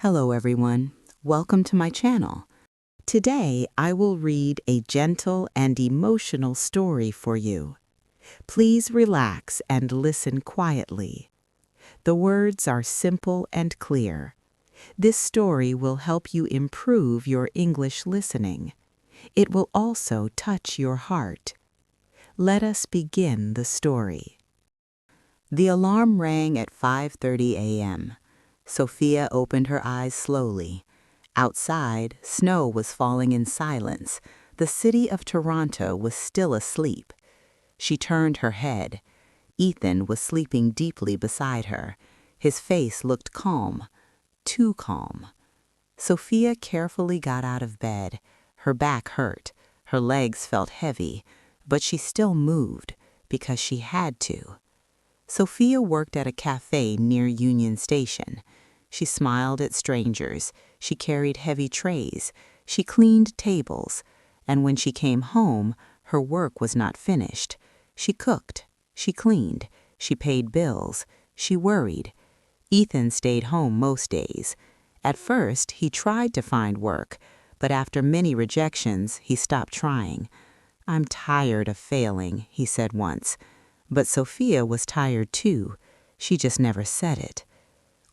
Hello everyone, welcome to my channel. Today I will read a gentle and emotional story for you. Please relax and listen quietly. The words are simple and clear. This story will help you improve your English listening. It will also touch your heart. Let us begin the story. The alarm rang at 5:30 a.m. Sophia opened her eyes slowly. Outside, snow was falling in silence. The city of Toronto was still asleep. She turned her head. Ethan was sleeping deeply beside her. His face looked calm, too calm. Sophia carefully got out of bed. Her back hurt. Her legs felt heavy, but she still moved because she had to. Sophia worked at a cafe near Union Station. She smiled at strangers. She carried heavy trays. She cleaned tables. And when she came home, her work was not finished. She cooked. She cleaned. She paid bills. She worried. Ethan stayed home most days. At first, he tried to find work, but after many rejections, he stopped trying. "I'm tired of failing," he said once. But Sophia was tired too. She just never said it.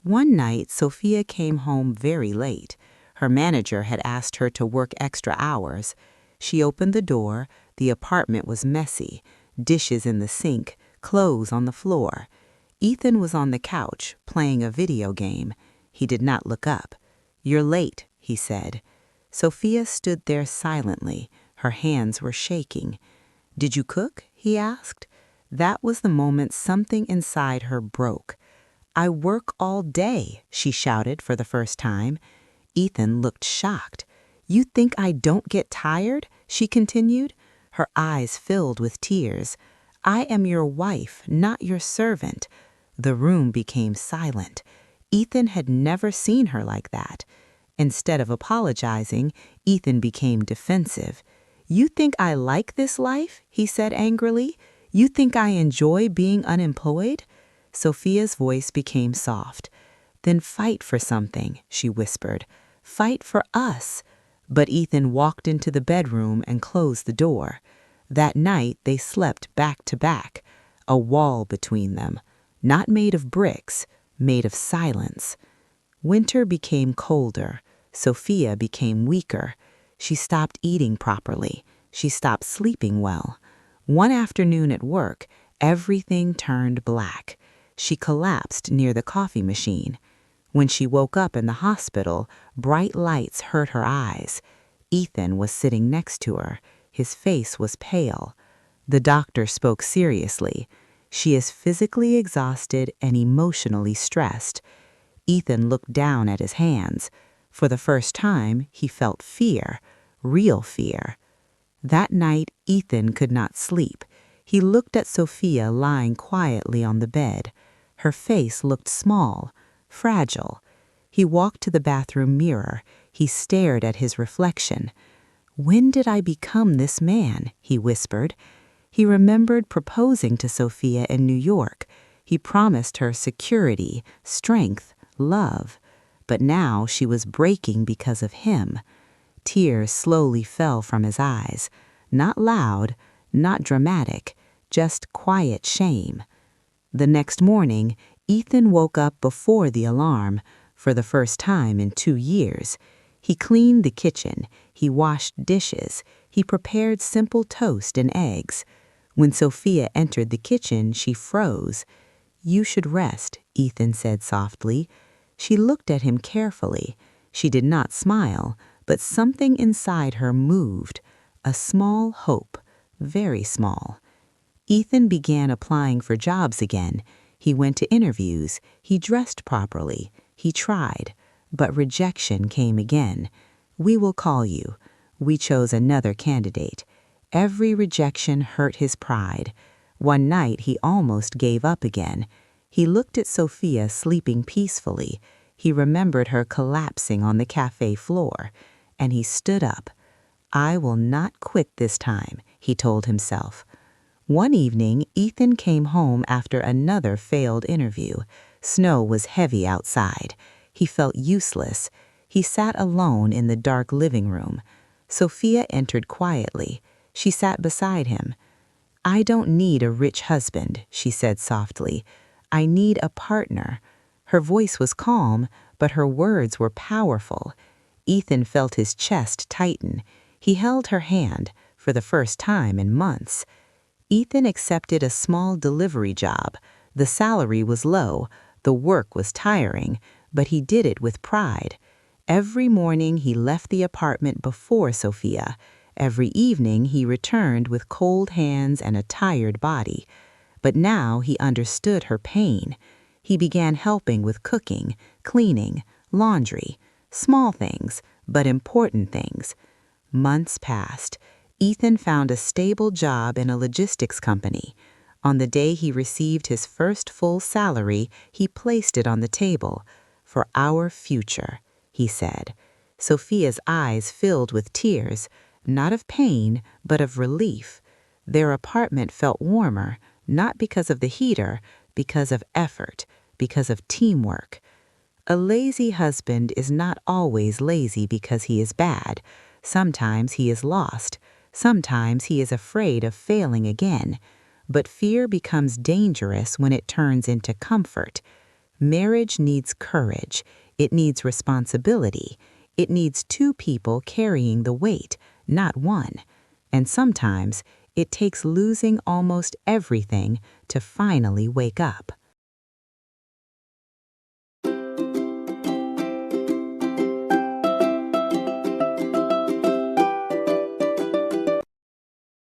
One night, Sophia came home very late. Her manager had asked her to work extra hours. She opened the door. The apartment was messy. Dishes in the sink, clothes on the floor. Ethan was on the couch, playing a video game. He did not look up. "You're late," he said. Sophia stood there silently. Her hands were shaking. "Did you cook?" he asked. That was the moment something inside her broke. "I work all day," she shouted for the first time. Ethan looked shocked. "You think I don't get tired?" she continued. Her eyes filled with tears. "I am your wife, not your servant." The room became silent. Ethan had never seen her like that. Instead of apologizing, Ethan became defensive. "You think I like this life?" he said angrily. "You think I enjoy being unemployed?" Sophia's voice became soft. "Then fight for something," she whispered. "Fight for us." But Ethan walked into the bedroom and closed the door. That night they slept back to back, a wall between them, not made of bricks, made of silence. Winter became colder. Sophia became weaker. She stopped eating properly. She stopped sleeping well. One afternoon at work, everything turned black. She collapsed near the coffee machine. When she woke up in the hospital, bright lights hurt her eyes. Ethan was sitting next to her. His face was pale. The doctor spoke seriously. "She is physically exhausted and emotionally stressed." Ethan looked down at his hands. For the first time, he felt fear, real fear. That night, Ethan could not sleep. He looked at Sophia lying quietly on the bed. Her face looked small, fragile. He walked to the bathroom mirror. He stared at his reflection. "When did I become this man?" he whispered. He remembered proposing to Sophia in New York. He promised her security, strength, love. But now she was breaking because of him. Tears slowly fell from his eyes. Not loud, not dramatic, just quiet shame. The next morning, Ethan woke up before the alarm, for the first time in 2 years. He cleaned the kitchen. He washed dishes. He prepared simple toast and eggs. When Sophia entered the kitchen, she froze. "You should rest," Ethan said softly. She looked at him carefully. She did not smile, but something inside her moved. A small hope, very small. Ethan began applying for jobs again. He went to interviews. He dressed properly. He tried. But rejection came again. "We will call you." We chose another candidate. Every rejection hurt his pride. One night he almost gave up again. He looked at Sophia sleeping peacefully. He remembered her collapsing on the cafe floor. And he stood up. "I will not quit this time," he told himself. One evening, Ethan came home after another failed interview. Snow was heavy outside. He felt useless. He sat alone in the dark living room. Sophia entered quietly. She sat beside him. "I don't need a rich husband," she said softly. "I need a partner." Her voice was calm, but her words were powerful. Ethan felt his chest tighten. He held her hand, for the first time in months. Ethan accepted a small delivery job. The salary was low, the work was tiring, but he did it with pride. Every morning he left the apartment before Sophia. Every evening he returned with cold hands and a tired body. But now he understood her pain. He began helping with cooking, cleaning, laundry, small things, but important things. Months passed. Ethan found a stable job in a logistics company. On the day he received his first full salary, he placed it on the table. "For our future," he said. Sophia's eyes filled with tears, not of pain, but of relief. Their apartment felt warmer, not because of the heater, because of effort, because of teamwork. A lazy husband is not always lazy because he is bad. Sometimes he is lost. Sometimes he is afraid of failing again. But fear becomes dangerous when it turns into comfort. Marriage needs courage. It needs responsibility. It needs two people carrying the weight, not one. And sometimes it takes losing almost everything to finally wake up.